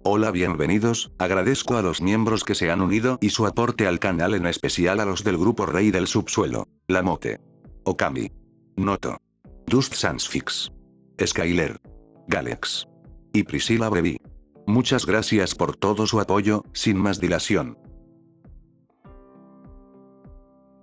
Hola, bienvenidos, agradezco a los miembros que se han unido y su aporte al canal, en especial a los del grupo Rey del Subsuelo, Lamote, Okami, Noto, Dust Sansfix, Skyler, Galex y Priscilla Brevi. Muchas gracias por todo su apoyo. Sin más dilación.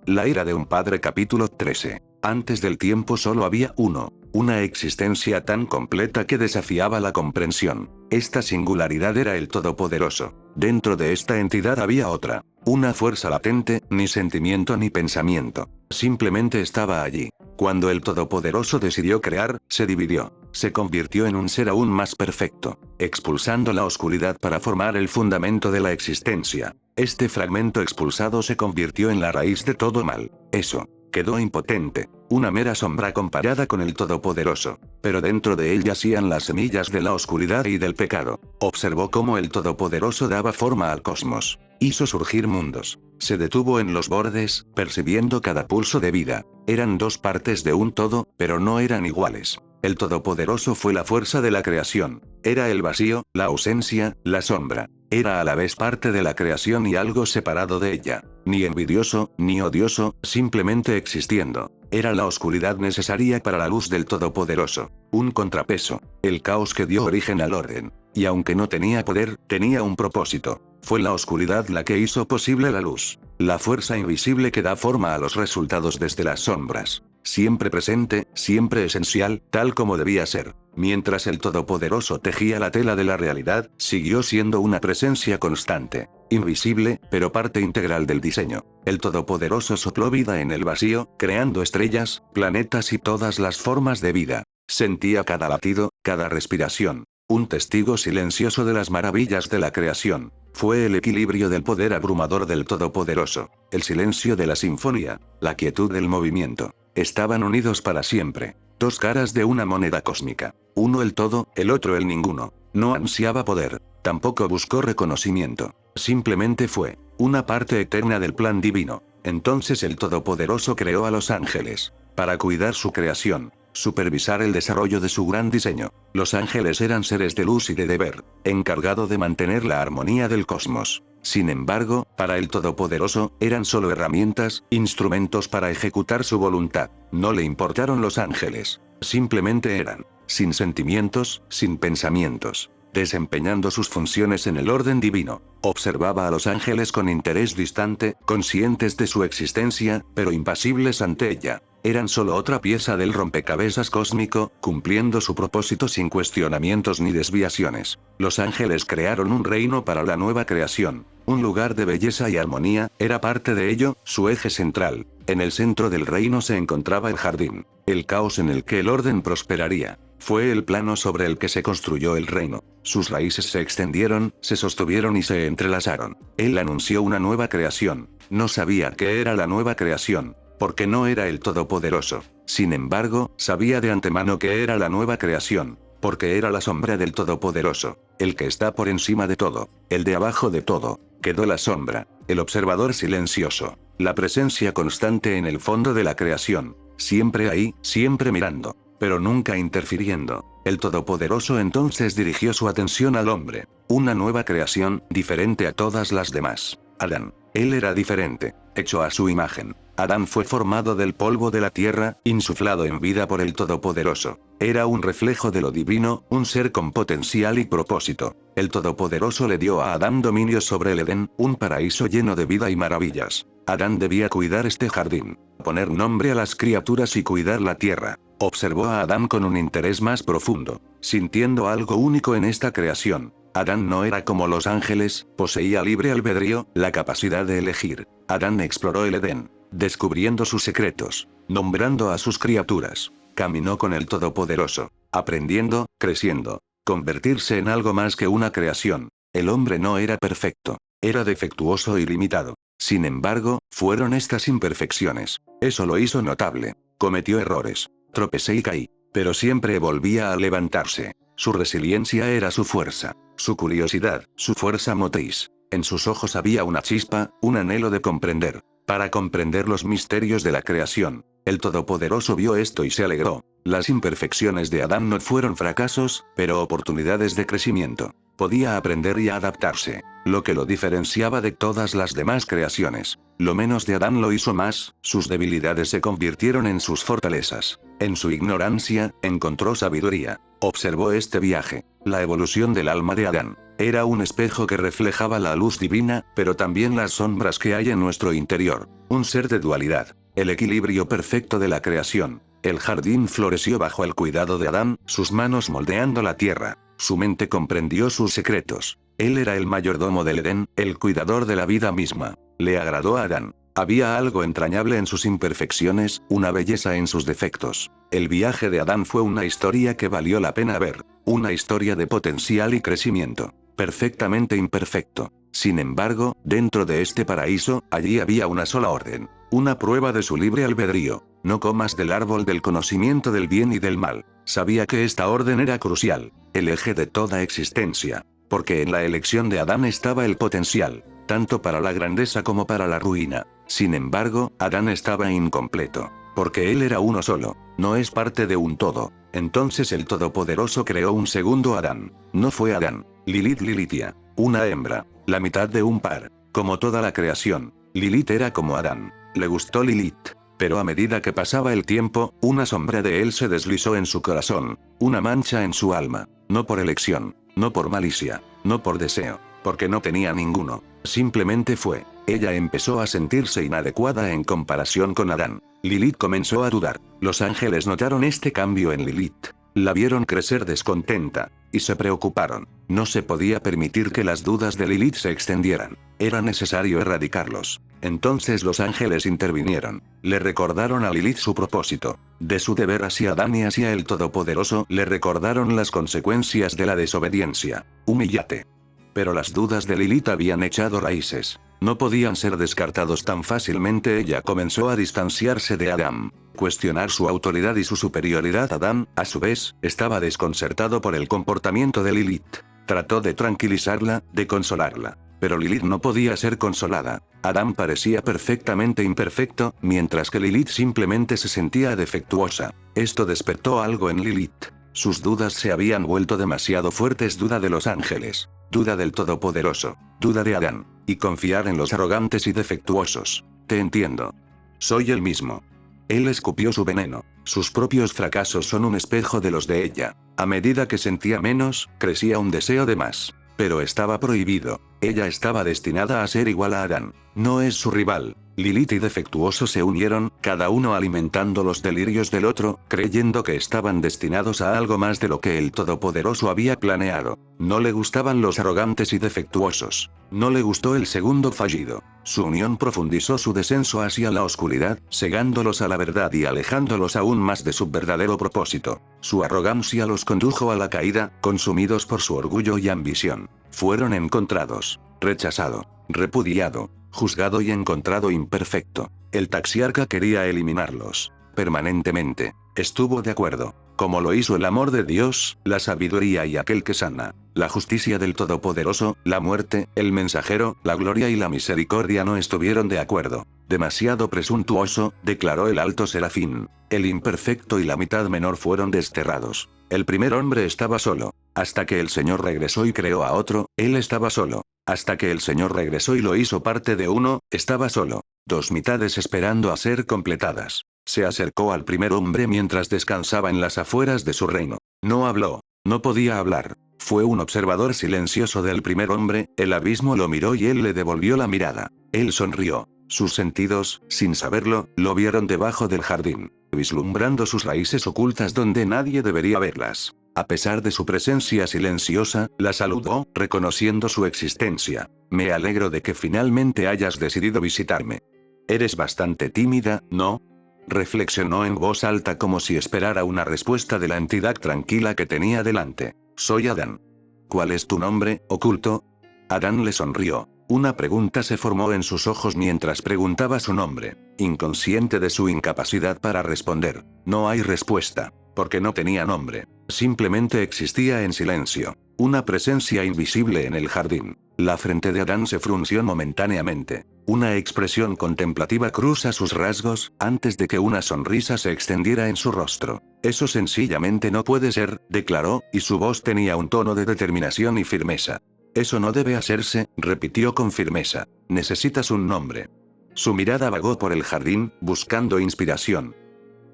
La ira de un padre, capítulo 13. Antes del tiempo solo había uno, una existencia tan completa que desafiaba la comprensión. Esta singularidad era el Todopoderoso. Dentro de esta entidad había otra, una fuerza latente, ni sentimiento ni pensamiento. Simplemente estaba allí. Cuando el Todopoderoso decidió crear, se dividió. Se convirtió en un ser aún más perfecto, expulsando la oscuridad para formar el fundamento de la existencia. Este fragmento expulsado se convirtió en la raíz de todo mal. Eso quedó impotente, una mera sombra comparada con el Todopoderoso. Pero dentro de él yacían las semillas de la oscuridad y del pecado. Observó cómo el Todopoderoso daba forma al cosmos. Hizo surgir mundos. Se detuvo en los bordes, percibiendo cada pulso de vida. Eran dos partes de un todo, pero no eran iguales. El Todopoderoso fue la fuerza de la creación. Era el vacío, la ausencia, la sombra. Era a la vez parte de la creación y algo separado de ella. Ni envidioso, ni odioso, simplemente existiendo. Era la oscuridad necesaria para la luz del Todopoderoso. Un contrapeso. El caos que dio origen al orden. Y aunque no tenía poder, tenía un propósito. Fue la oscuridad la que hizo posible la luz. La fuerza invisible que da forma a los resultados desde las sombras. Siempre presente, siempre esencial, tal como debía ser. Mientras el Todopoderoso tejía la tela de la realidad, siguió siendo una presencia constante. Invisible, pero parte integral del diseño. El Todopoderoso sopló vida en el vacío, creando estrellas, planetas y todas las formas de vida. Sentía cada latido, cada respiración. Un testigo silencioso de las maravillas de la creación. Fue el equilibrio del poder abrumador del Todopoderoso. El silencio de la sinfonía. La quietud del movimiento. Estaban unidos para siempre. Dos caras de una moneda cósmica. Uno el todo, el otro el ninguno. No ansiaba poder. Tampoco buscó reconocimiento. Simplemente fue una parte eterna del plan divino. Entonces el Todopoderoso creó a los ángeles. Para cuidar su creación. Supervisar el desarrollo de su gran diseño. Los ángeles eran seres de luz y de deber, encargado de mantener la armonía del cosmos. Sin embargo, para el Todopoderoso, eran solo herramientas, instrumentos para ejecutar su voluntad. No le importaron los ángeles. Simplemente eran, sin sentimientos, sin pensamientos, desempeñando sus funciones en el orden divino. Observaba a los ángeles con interés distante, conscientes de su existencia, pero impasibles ante ella. Eran solo otra pieza del rompecabezas cósmico, cumpliendo su propósito sin cuestionamientos ni desviaciones. Los ángeles crearon un reino para la nueva creación. Un lugar de belleza y armonía, era parte de ello, su eje central. En el centro del reino se encontraba el jardín. El caos en el que el orden prosperaría. Fue el plano sobre el que se construyó el reino. Sus raíces se extendieron, se sostuvieron y se entrelazaron. Él anunció una nueva creación. No sabía qué era la nueva creación, porque no era el Todopoderoso. Sin embargo, sabía de antemano que era la nueva creación, porque era la sombra del Todopoderoso, el que está por encima de todo, el de abajo de todo. Quedó la sombra, el observador silencioso, la presencia constante en el fondo de la creación, siempre ahí, siempre mirando, pero nunca interfiriendo. El Todopoderoso entonces dirigió su atención al hombre, una nueva creación, diferente a todas las demás. Adán. Él era diferente, hecho a su imagen. Adán fue formado del polvo de la tierra, insuflado en vida por el Todopoderoso. Era un reflejo de lo divino, un ser con potencial y propósito. El Todopoderoso le dio a Adán dominio sobre el Edén, un paraíso lleno de vida y maravillas. Adán debía cuidar este jardín, poner nombre a las criaturas y cuidar la tierra. Observó a Adán con un interés más profundo, sintiendo algo único en esta creación. Adán no era como los ángeles, poseía libre albedrío, la capacidad de elegir. Adán exploró el Edén, descubriendo sus secretos, nombrando a sus criaturas. Caminó con el Todopoderoso, aprendiendo, creciendo, convertirse en algo más que una creación. El hombre no era perfecto, era defectuoso y limitado. Sin embargo, fueron estas imperfecciones. Eso lo hizo notable. Cometió errores, tropecé y caí, pero siempre volvía a levantarse. Su resiliencia era su fuerza, su curiosidad, su fuerza motriz. En sus ojos había una chispa, un anhelo de comprender. Para comprender los misterios de la creación. El Todopoderoso vio esto y se alegró. Las imperfecciones de Adán no fueron fracasos, pero oportunidades de crecimiento. Podía aprender y adaptarse, lo que lo diferenciaba de todas las demás creaciones. Lo menos de Adán lo hizo más, sus debilidades se convirtieron en sus fortalezas. En su ignorancia, encontró sabiduría. Observó este viaje, la evolución del alma de Adán. Era un espejo que reflejaba la luz divina, pero también las sombras que hay en nuestro interior. Un ser de dualidad. El equilibrio perfecto de la creación. El jardín floreció bajo el cuidado de Adán, sus manos moldeando la tierra. Su mente comprendió sus secretos. Él era el mayordomo del Edén, el cuidador de la vida misma. Le agradó a Adán. Había algo entrañable en sus imperfecciones, una belleza en sus defectos. El viaje de Adán fue una historia que valió la pena ver. Una historia de potencial y crecimiento. Perfectamente imperfecto. Sin embargo, dentro de este paraíso, allí había una sola orden. Una prueba de su libre albedrío. No comas del árbol del conocimiento del bien y del mal. Sabía que esta orden era crucial. El eje de toda existencia. Porque en la elección de Adán estaba el potencial. Tanto para la grandeza como para la ruina. Sin embargo, Adán estaba incompleto. Porque él era uno solo. No es parte de un todo. Entonces el Todopoderoso creó un segundo Adán. No fue Adán. Lilith Lilitia. Una hembra. La mitad de un par. Como toda la creación. Lilith era como Adán. Le gustó Lilith. Pero a medida que pasaba el tiempo, una sombra de él se deslizó en su corazón. Una mancha en su alma. No por elección. No por malicia. No por deseo. Porque no tenía ninguno. Simplemente fue. Ella empezó a sentirse inadecuada en comparación con Adán. Lilith comenzó a dudar. Los ángeles notaron este cambio en Lilith. La vieron crecer descontenta. Y se preocuparon. No se podía permitir que las dudas de Lilith se extendieran. Era necesario erradicarlos. Entonces los ángeles intervinieron. Le recordaron a Lilith su propósito. De su deber hacia Adán y hacia el Todopoderoso, le recordaron las consecuencias de la desobediencia. Humíllate. Pero las dudas de Lilith habían echado raíces. No podían ser descartados tan fácilmente. Ella comenzó a distanciarse de Adán. Cuestionar su autoridad y su superioridad. Adán, a su vez, estaba desconcertado por el comportamiento de Lilith. Trató de tranquilizarla, de consolarla. Pero Lilith no podía ser consolada. Adán parecía perfectamente imperfecto, mientras que Lilith simplemente se sentía defectuosa. Esto despertó algo en Lilith. Sus dudas se habían vuelto demasiado fuertes. Duda de los ángeles. Duda del Todopoderoso. Duda de Adán. Y confiar en los arrogantes y defectuosos. Te entiendo. Soy el mismo. Él escupió su veneno. Sus propios fracasos son un espejo de los de ella. A medida que sentía menos, crecía un deseo de más. Pero estaba prohibido. Ella estaba destinada a ser igual a Adán. No es su rival. Lilith y Defectuoso se unieron, cada uno alimentando los delirios del otro, creyendo que estaban destinados a algo más de lo que el Todopoderoso había planeado. No le gustaban los arrogantes y defectuosos. No le gustó el segundo fallido. Su unión profundizó su descenso hacia la oscuridad, cegándolos a la verdad y alejándolos aún más de su verdadero propósito. Su arrogancia los condujo a la caída, consumidos por su orgullo y ambición. Fueron encontrados, rechazado, repudiado, juzgado y encontrado imperfecto. El taxiarca quería eliminarlos. Permanentemente. Estuvo de acuerdo. Como lo hizo el amor de Dios, la sabiduría y aquel que sana. La justicia del Todopoderoso, la muerte, el mensajero, la gloria y la misericordia no estuvieron de acuerdo. Demasiado presuntuoso, declaró el alto serafín. El imperfecto y la mitad menor fueron desterrados. El primer hombre estaba solo. Hasta que el Señor regresó y creó a otro, él estaba solo. Hasta que el Señor regresó y lo hizo parte de uno, estaba solo. Dos mitades esperando a ser completadas. Se acercó al primer hombre mientras descansaba en las afueras de su reino. No habló. No podía hablar. Fue un observador silencioso del primer hombre, el abismo lo miró y él le devolvió la mirada. Él sonrió. Sus sentidos, sin saberlo, lo vieron debajo del jardín, vislumbrando sus raíces ocultas donde nadie debería verlas. A pesar de su presencia silenciosa, la saludó, reconociendo su existencia. Me alegro de que finalmente hayas decidido visitarme. Eres bastante tímida, ¿no? Reflexionó en voz alta como si esperara una respuesta de la entidad tranquila que tenía delante. Soy Adán. ¿Cuál es tu nombre, oculto? Adán le sonrió. Una pregunta se formó en sus ojos mientras preguntaba su nombre, inconsciente de su incapacidad para responder. No hay respuesta, porque no tenía nombre. Simplemente existía en silencio. Una presencia invisible en el jardín. La frente de Adán se frunció momentáneamente. Una expresión contemplativa cruza sus rasgos, antes de que una sonrisa se extendiera en su rostro. Eso sencillamente no puede ser, declaró, y su voz tenía un tono de determinación y firmeza. Eso no debe hacerse, repitió con firmeza. Necesitas un nombre. Su mirada vagó por el jardín, buscando inspiración.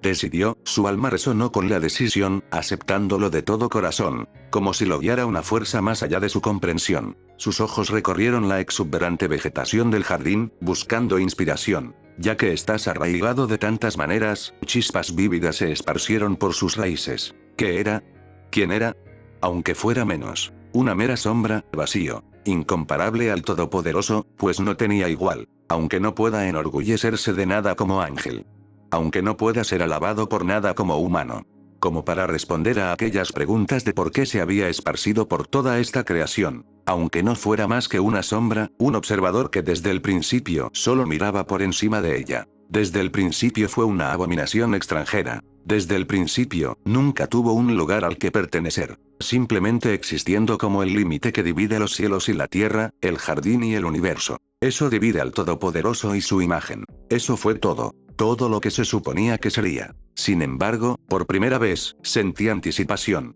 Decidió, su alma resonó con la decisión, aceptándolo de todo corazón, como si lo guiara una fuerza más allá de su comprensión. Sus ojos recorrieron la exuberante vegetación del jardín, buscando inspiración. Ya que estás arraigado de tantas maneras, chispas vívidas se esparcieron por sus raíces. ¿Qué era? ¿Quién era? Aunque fuera menos. Una mera sombra, vacío. Incomparable al Todopoderoso, pues no tenía igual. Aunque no pueda enorgullecerse de nada como ángel. Aunque no pueda ser alabado por nada como humano. Como para responder a aquellas preguntas de por qué se había esparcido por toda esta creación. Aunque no fuera más que una sombra, un observador que desde el principio solo miraba por encima de ella. Desde el principio fue una abominación extranjera. Desde el principio, nunca tuvo un lugar al que pertenecer. Simplemente existiendo como el límite que divide los cielos y la tierra, el jardín y el universo. Eso divide al Todopoderoso y su imagen. Eso fue todo. Todo lo que se suponía que sería. Sin embargo, por primera vez, sentí anticipación.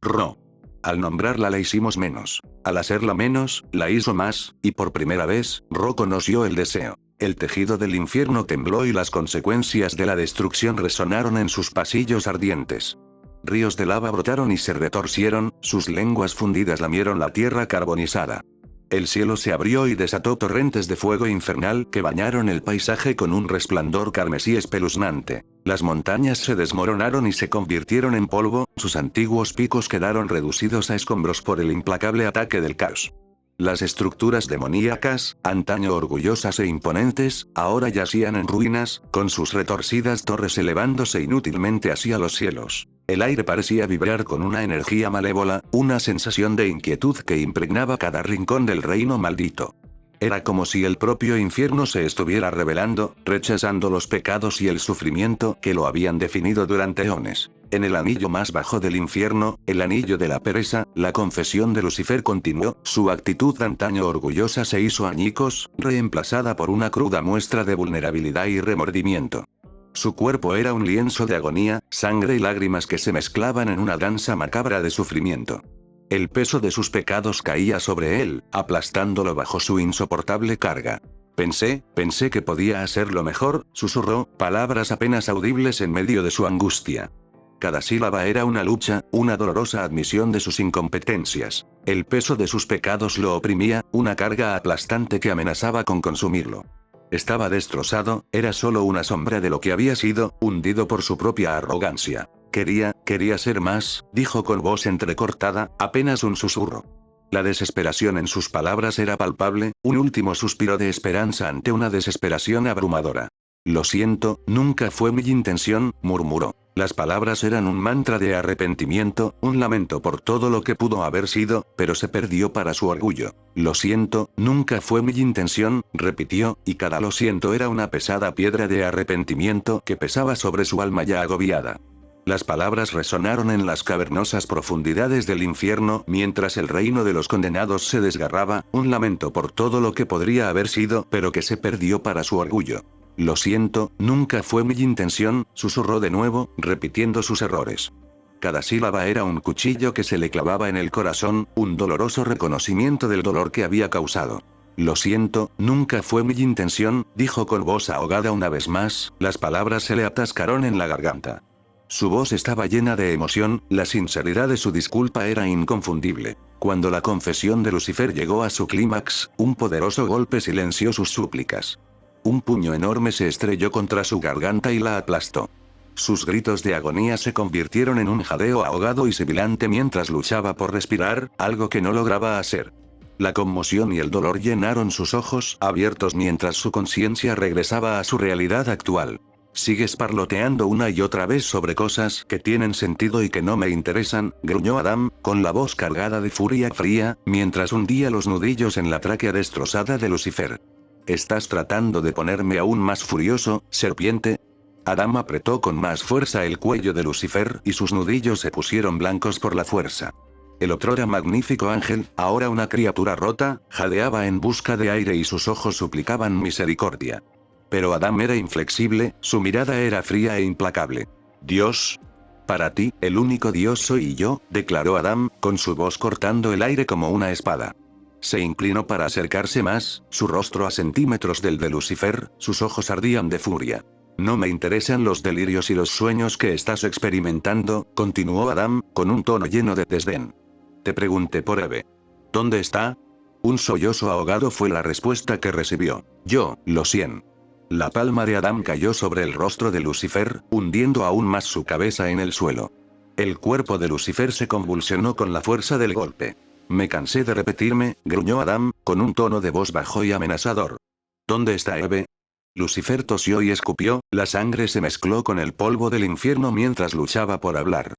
Ro. Al nombrarla la hicimos menos. Al hacerla menos, la hizo más, y por primera vez, Ro conoció el deseo. El tejido del infierno tembló y las consecuencias de la destrucción resonaron en sus pasillos ardientes. Ríos de lava brotaron y se retorcieron, sus lenguas fundidas lamieron la tierra carbonizada. El cielo se abrió y desató torrentes de fuego infernal que bañaron el paisaje con un resplandor carmesí espeluznante. Las montañas se desmoronaron y se convirtieron en polvo, sus antiguos picos quedaron reducidos a escombros por el implacable ataque del caos. Las estructuras demoníacas, antaño orgullosas e imponentes, ahora yacían en ruinas, con sus retorcidas torres elevándose inútilmente hacia los cielos. El aire parecía vibrar con una energía malévola, una sensación de inquietud que impregnaba cada rincón del reino maldito. Era como si el propio infierno se estuviera rebelando, rechazando los pecados y el sufrimiento que lo habían definido durante eones. En el anillo más bajo del infierno, el anillo de la pereza, la confesión de Lucifer continuó, su actitud antaño orgullosa se hizo añicos, reemplazada por una cruda muestra de vulnerabilidad y remordimiento. Su cuerpo era un lienzo de agonía, sangre y lágrimas que se mezclaban en una danza macabra de sufrimiento. El peso de sus pecados caía sobre él, aplastándolo bajo su insoportable carga. Pensé que podía hacerlo mejor, susurró, palabras apenas audibles en medio de su angustia. Cada sílaba era una lucha, una dolorosa admisión de sus incompetencias. El peso de sus pecados lo oprimía, una carga aplastante que amenazaba con consumirlo. Estaba destrozado, era solo una sombra de lo que había sido, hundido por su propia arrogancia. Quería ser más, dijo con voz entrecortada, apenas un susurro. La desesperación en sus palabras era palpable, un último suspiro de esperanza ante una desesperación abrumadora. Lo siento, nunca fue mi intención, murmuró. Las palabras eran un mantra de arrepentimiento, un lamento por todo lo que pudo haber sido, pero se perdió para su orgullo. Lo siento, nunca fue mi intención, repitió, y cada lo siento era una pesada piedra de arrepentimiento que pesaba sobre su alma ya agobiada. Las palabras resonaron en las cavernosas profundidades del infierno mientras el reino de los condenados se desgarraba, un lamento por todo lo que podría haber sido, pero que se perdió para su orgullo. Lo siento, nunca fue mi intención, susurró de nuevo, repitiendo sus errores. Cada sílaba era un cuchillo que se le clavaba en el corazón, un doloroso reconocimiento del dolor que había causado. Lo siento, nunca fue mi intención, dijo con voz ahogada una vez más, las palabras se le atascaron en la garganta. Su voz estaba llena de emoción, la sinceridad de su disculpa era inconfundible. Cuando la confesión de Lucifer llegó a su clímax, un poderoso golpe silenció sus súplicas. Un puño enorme se estrelló contra su garganta y la aplastó. Sus gritos de agonía se convirtieron en un jadeo ahogado y sibilante mientras luchaba por respirar, algo que no lograba hacer. La conmoción y el dolor llenaron sus ojos, abiertos mientras su conciencia regresaba a su realidad actual. Sigues parloteando una y otra vez sobre cosas que tienen sentido y que no me interesan, gruñó Adam, con la voz cargada de furia fría, mientras hundía los nudillos en la tráquea destrozada de Lucifer. ¿Estás tratando de ponerme aún más furioso, serpiente? Adam apretó con más fuerza el cuello de Lucifer y sus nudillos se pusieron blancos por la fuerza. El otrora magnífico ángel, ahora una criatura rota, jadeaba en busca de aire y sus ojos suplicaban misericordia. Pero Adán era inflexible, su mirada era fría e implacable. Dios. Para ti, el único Dios soy yo, declaró Adán, con su voz cortando el aire como una espada. Se inclinó para acercarse más, su rostro a centímetros del de Lucifer, sus ojos ardían de furia. No me interesan los delirios y los sueños que estás experimentando, continuó Adán, con un tono lleno de desdén. Te pregunté por Eve. ¿Dónde está? Un sollozo ahogado fue la respuesta que recibió. Yo, lo siento. La palma de Adán cayó sobre el rostro de Lucifer, hundiendo aún más su cabeza en el suelo. El cuerpo de Lucifer se convulsionó con la fuerza del golpe. Me cansé de repetirme, gruñó Adán, con un tono de voz bajo y amenazador. ¿Dónde está Eve? Lucifer tosió y escupió, la sangre se mezcló con el polvo del infierno mientras luchaba por hablar.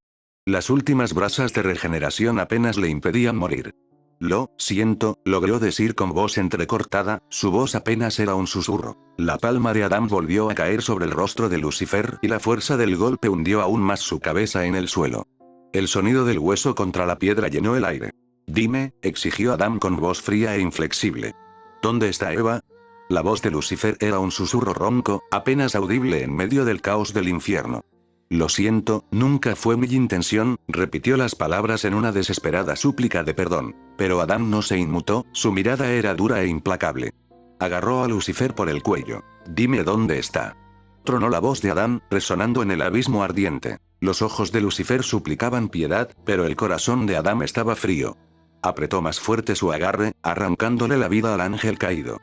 Las últimas brasas de regeneración apenas le impedían morir. Lo siento, logró decir con voz entrecortada, su voz apenas era un susurro. La palma de Adán volvió a caer sobre el rostro de Lucifer y la fuerza del golpe hundió aún más su cabeza en el suelo. El sonido del hueso contra la piedra llenó el aire. Dime, exigió Adán con voz fría e inflexible. ¿Dónde está Eva? La voz de Lucifer era un susurro ronco, apenas audible en medio del caos del infierno. Lo siento, nunca fue mi intención, repitió las palabras en una desesperada súplica de perdón. Pero Adán no se inmutó, su mirada era dura e implacable. Agarró a Lucifer por el cuello. Dime dónde está. Tronó la voz de Adán, resonando en el abismo ardiente. Los ojos de Lucifer suplicaban piedad, pero el corazón de Adán estaba frío. Apretó más fuerte su agarre, arrancándole la vida al ángel caído.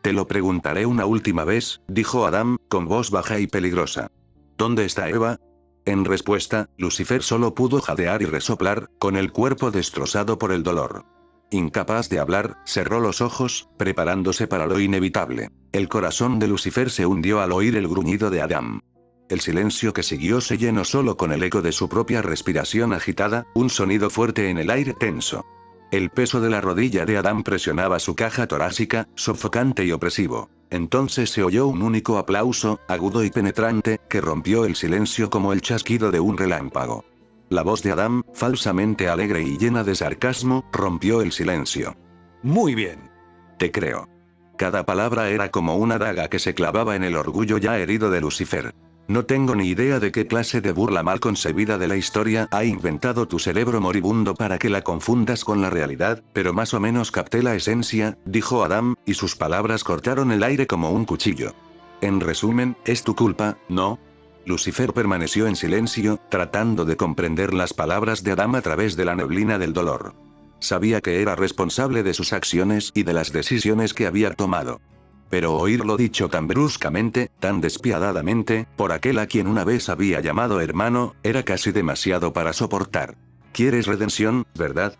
Te lo preguntaré una última vez, dijo Adán, con voz baja y peligrosa. ¿Dónde está Eva? En respuesta, Lucifer solo pudo jadear y resoplar, con el cuerpo destrozado por el dolor. Incapaz de hablar, cerró los ojos, preparándose para lo inevitable. El corazón de Lucifer se hundió al oír el gruñido de Adán. El silencio que siguió se llenó solo con el eco de su propia respiración agitada, un sonido fuerte en el aire tenso. El peso de la rodilla de Adán presionaba su caja torácica, sofocante y opresivo. Entonces se oyó un único aplauso, agudo y penetrante, que rompió el silencio como el chasquido de un relámpago. La voz de Adán, falsamente alegre y llena de sarcasmo, rompió el silencio. Muy bien. Te creo. Cada palabra era como una daga que se clavaba en el orgullo ya herido de Lucifer. No tengo ni idea de qué clase de burla mal concebida de la historia ha inventado tu cerebro moribundo para que la confundas con la realidad, pero más o menos capté la esencia, dijo Adán, y sus palabras cortaron el aire como un cuchillo. En resumen, es tu culpa, ¿no? Lucifer permaneció en silencio, tratando de comprender las palabras de Adán a través de la neblina del dolor. Sabía que era responsable de sus acciones y de las decisiones que había tomado. Pero oírlo dicho tan bruscamente, tan despiadadamente, por aquel a quien una vez había llamado hermano, era casi demasiado para soportar. ¿Quieres redención, verdad?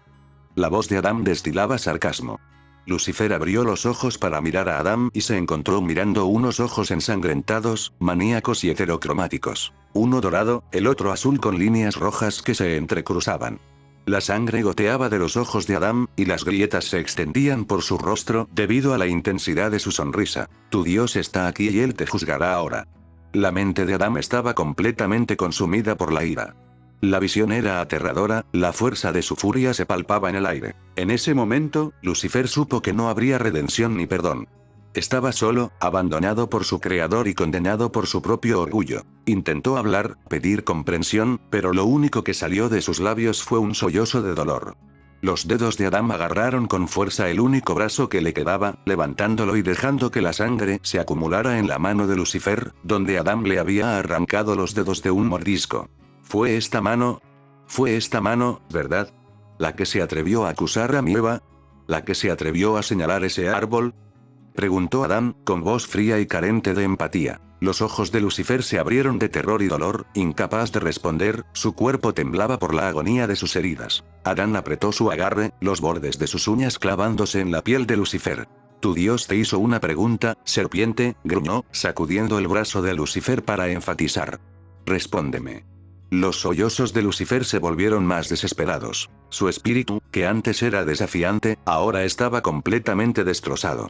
La voz de Adán destilaba sarcasmo. Lucifer abrió los ojos para mirar a Adán y se encontró mirando unos ojos ensangrentados, maníacos y heterocromáticos. Uno dorado, el otro azul con líneas rojas que se entrecruzaban. La sangre goteaba de los ojos de Adán, y las grietas se extendían por su rostro, debido a la intensidad de su sonrisa. Tu Dios está aquí y él te juzgará ahora. La mente de Adán estaba completamente consumida por la ira. La visión era aterradora, la fuerza de su furia se palpaba en el aire. En ese momento, Lucifer supo que no habría redención ni perdón. Estaba solo, abandonado por su creador y condenado por su propio orgullo. Intentó hablar, pedir comprensión, pero lo único que salió de sus labios fue un sollozo de dolor. Los dedos de Adán agarraron con fuerza el único brazo que le quedaba, levantándolo y dejando que la sangre se acumulara en la mano de Lucifer, donde Adán le había arrancado los dedos de un mordisco. Fue esta mano, ¿verdad? La que se atrevió a acusar a mi Eva, la que se atrevió a señalar ese árbol. Preguntó Adán, con voz fría y carente de empatía. Los ojos de Lucifer se abrieron de terror y dolor, incapaz de responder, su cuerpo temblaba por la agonía de sus heridas. Adán apretó su agarre, los bordes de sus uñas clavándose en la piel de Lucifer. Tu Dios te hizo una pregunta, serpiente, gruñó, sacudiendo el brazo de Lucifer para enfatizar. Respóndeme. Los sollozos de Lucifer se volvieron más desesperados. Su espíritu, que antes era desafiante, ahora estaba completamente destrozado.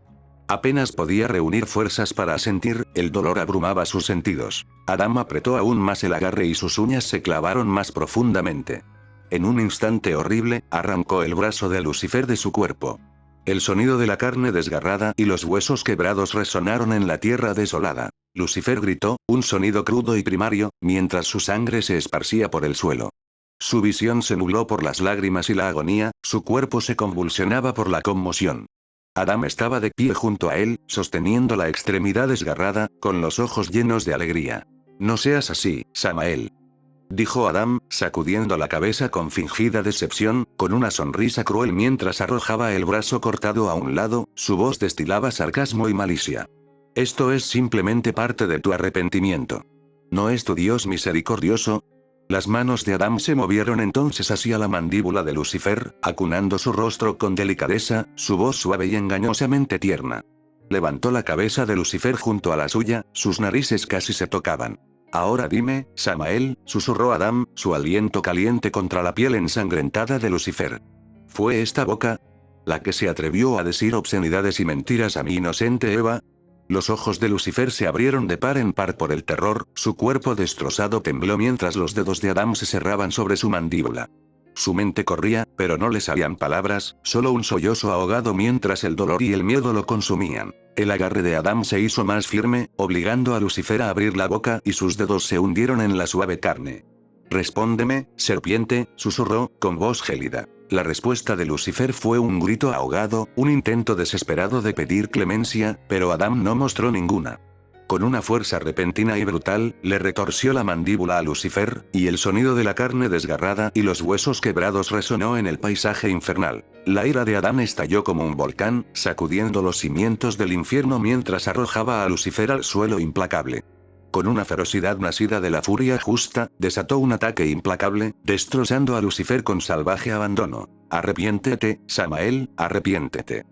Apenas podía reunir fuerzas para asentir, el dolor abrumaba sus sentidos. Adán apretó aún más el agarre y sus uñas se clavaron más profundamente. En un instante horrible, arrancó el brazo de Lucifer de su cuerpo. El sonido de la carne desgarrada y los huesos quebrados resonaron en la tierra desolada. Lucifer gritó, un sonido crudo y primario, mientras su sangre se esparcía por el suelo. Su visión se nubló por las lágrimas y la agonía, su cuerpo se convulsionaba por la conmoción. Adán estaba de pie junto a él, sosteniendo la extremidad desgarrada, con los ojos llenos de alegría. «No seas así, Samael», dijo Adán, sacudiendo la cabeza con fingida decepción, con una sonrisa cruel mientras arrojaba el brazo cortado a un lado, su voz destilaba sarcasmo y malicia. «Esto es simplemente parte de tu arrepentimiento. ¿No es tu Dios misericordioso?». Las manos de Adán se movieron entonces hacia la mandíbula de Lucifer, acunando su rostro con delicadeza, su voz suave y engañosamente tierna. Levantó la cabeza de Lucifer junto a la suya, sus narices casi se tocaban. «Ahora dime, Samael», susurró Adán, su aliento caliente contra la piel ensangrentada de Lucifer. «¿Fue esta boca la que se atrevió a decir obscenidades y mentiras a mi inocente Eva?». Los ojos de Lucifer se abrieron de par en par por el terror, su cuerpo destrozado tembló mientras los dedos de Adán se cerraban sobre su mandíbula. Su mente corría, pero no le salían palabras, solo un sollozo ahogado mientras el dolor y el miedo lo consumían. El agarre de Adán se hizo más firme, obligando a Lucifer a abrir la boca y sus dedos se hundieron en la suave carne. «Respóndeme, serpiente», susurró, con voz gélida. La respuesta de Lucifer fue un grito ahogado, un intento desesperado de pedir clemencia, pero Adán no mostró ninguna. Con una fuerza repentina y brutal, le retorció la mandíbula a Lucifer, y el sonido de la carne desgarrada y los huesos quebrados resonó en el paisaje infernal. La ira de Adán estalló como un volcán, sacudiendo los cimientos del infierno mientras arrojaba a Lucifer al suelo implacable. Con una ferocidad nacida de la furia justa, desató un ataque implacable, destrozando a Lucifer con salvaje abandono. «Arrepiéntete, Samael, arrepiéntete».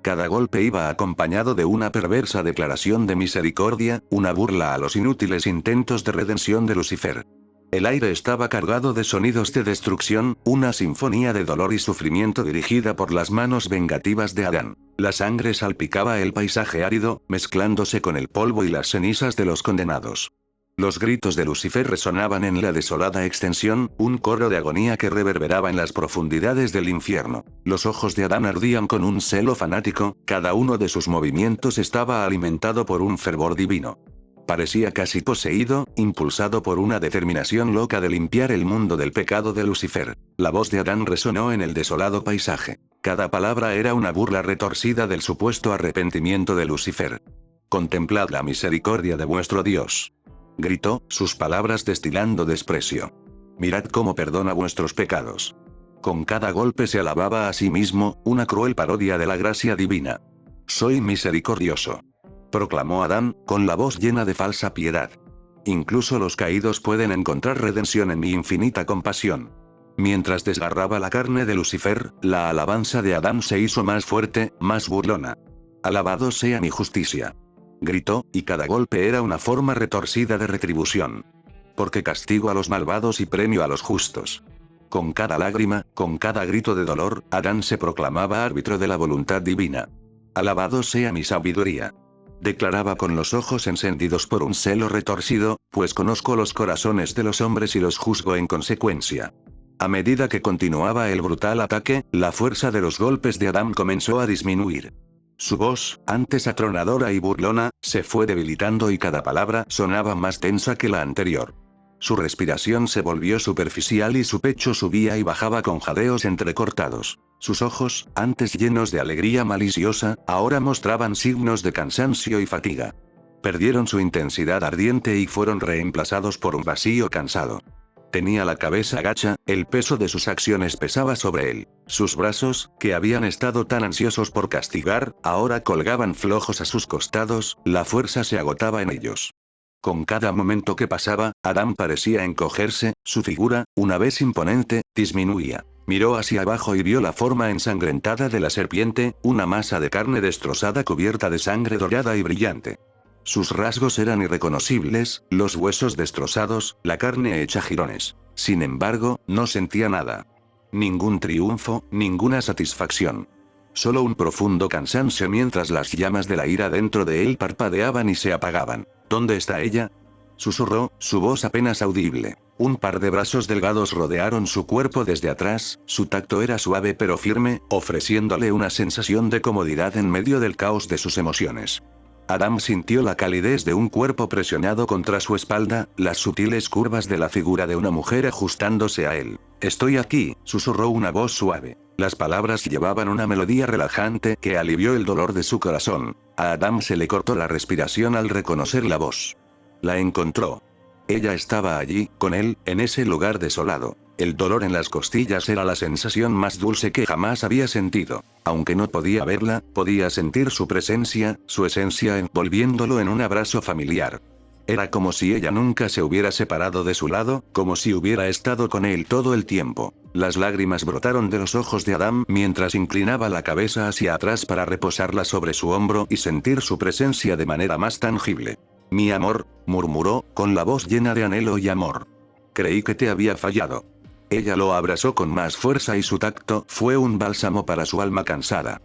Cada golpe iba acompañado de una perversa declaración de misericordia, una burla a los inútiles intentos de redención de Lucifer. El aire estaba cargado de sonidos de destrucción, una sinfonía de dolor y sufrimiento dirigida por las manos vengativas de Adán. La sangre salpicaba el paisaje árido, mezclándose con el polvo y las cenizas de los condenados. Los gritos de Lucifer resonaban en la desolada extensión, un coro de agonía que reverberaba en las profundidades del infierno. Los ojos de Adán ardían con un celo fanático, cada uno de sus movimientos estaba alimentado por un fervor divino. Parecía casi poseído, impulsado por una determinación loca de limpiar el mundo del pecado de Lucifer. La voz de Adán resonó en el desolado paisaje. Cada palabra era una burla retorcida del supuesto arrepentimiento de Lucifer. «Contemplad la misericordia de vuestro Dios», gritó, sus palabras destilando desprecio. «Mirad cómo perdona vuestros pecados». Con cada golpe se alababa a sí mismo, una cruel parodia de la gracia divina. «Soy misericordioso», proclamó Adán, con la voz llena de falsa piedad. «Incluso los caídos pueden encontrar redención en mi infinita compasión». Mientras desgarraba la carne de Lucifer, la alabanza de Adán se hizo más fuerte, más burlona. «Alabado sea mi justicia», gritó, y cada golpe era una forma retorcida de retribución. «Porque castigo a los malvados y premio a los justos». Con cada lágrima, con cada grito de dolor, Adán se proclamaba árbitro de la voluntad divina. «Alabado sea mi sabiduría», declaraba con los ojos encendidos por un celo retorcido, «pues conozco los corazones de los hombres y los juzgo en consecuencia». A medida que continuaba el brutal ataque, la fuerza de los golpes de Adán comenzó a disminuir. Su voz, antes atronadora y burlona, se fue debilitando y cada palabra sonaba más tensa que la anterior. Su respiración se volvió superficial y su pecho subía y bajaba con jadeos entrecortados. Sus ojos, antes llenos de alegría maliciosa, ahora mostraban signos de cansancio y fatiga. Perdieron su intensidad ardiente y fueron reemplazados por un vacío cansado. Tenía la cabeza gacha, el peso de sus acciones pesaba sobre él. Sus brazos, que habían estado tan ansiosos por castigar, ahora colgaban flojos a sus costados, la fuerza se agotaba en ellos. Con cada momento que pasaba, Adán parecía encogerse, su figura, una vez imponente, disminuía. Miró hacia abajo y vio la forma ensangrentada de la serpiente, una masa de carne destrozada cubierta de sangre dorada y brillante. Sus rasgos eran irreconocibles, los huesos destrozados, la carne hecha jirones. Sin embargo, no sentía nada. Ningún triunfo, ninguna satisfacción. Solo un profundo cansancio mientras las llamas de la ira dentro de él parpadeaban y se apagaban. «¿Dónde está ella?», susurró, su voz apenas audible. Un par de brazos delgados rodearon su cuerpo desde atrás, su tacto era suave pero firme, ofreciéndole una sensación de comodidad en medio del caos de sus emociones. Adam sintió la calidez de un cuerpo presionado contra su espalda, las sutiles curvas de la figura de una mujer ajustándose a él. «Estoy aquí», susurró una voz suave. Las palabras llevaban una melodía relajante que alivió el dolor de su corazón. A Adam se le cortó la respiración al reconocer la voz. La encontró. Ella estaba allí, con él, en ese lugar desolado. El dolor en las costillas era la sensación más dulce que jamás había sentido. Aunque no podía verla, podía sentir su presencia, su esencia envolviéndolo en un abrazo familiar. Era como si ella nunca se hubiera separado de su lado, como si hubiera estado con él todo el tiempo. Las lágrimas brotaron de los ojos de Adam mientras inclinaba la cabeza hacia atrás para reposarla sobre su hombro y sentir su presencia de manera más tangible. «Mi amor», murmuró, con la voz llena de anhelo y amor. «Creí que te había fallado». Ella lo abrazó con más fuerza y su tacto fue un bálsamo para su alma cansada.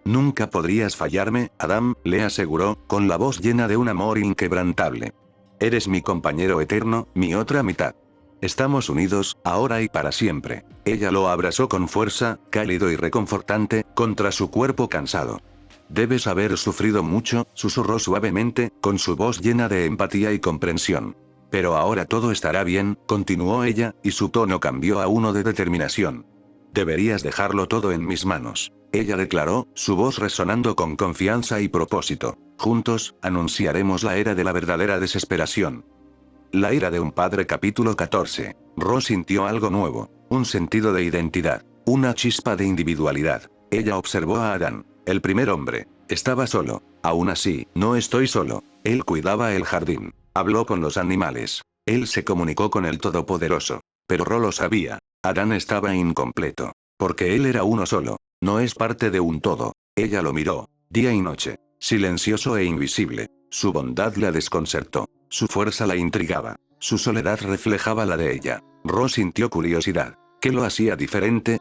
«Nunca podrías fallarme, Adam», le aseguró, con la voz llena de un amor inquebrantable. «Eres mi compañero eterno, mi otra mitad. Estamos unidos, ahora y para siempre». Ella lo abrazó con fuerza, cálido y reconfortante, contra su cuerpo cansado. «Debes haber sufrido mucho», susurró suavemente, con su voz llena de empatía y comprensión. «Pero ahora todo estará bien», continuó ella, y su tono cambió a uno de determinación. «Deberías dejarlo todo en mis manos», ella declaró, su voz resonando con confianza y propósito. «Juntos, anunciaremos la era de la verdadera desesperación». La ira de un padre capítulo 14. Ro sintió algo nuevo, un sentido de identidad, una chispa de individualidad. Ella observó a Adán, el primer hombre. Estaba solo. Aún así, no estoy solo. Él cuidaba el jardín. Habló con los animales. Él se comunicó con el Todopoderoso. Pero Ro lo sabía. Adán estaba incompleto. Porque él era uno solo. No es parte de un todo. Ella lo miró, día y noche, silencioso e invisible. Su bondad la desconcertó. Su fuerza la intrigaba. Su soledad reflejaba la de ella. Ro sintió curiosidad. ¿Qué lo hacía diferente?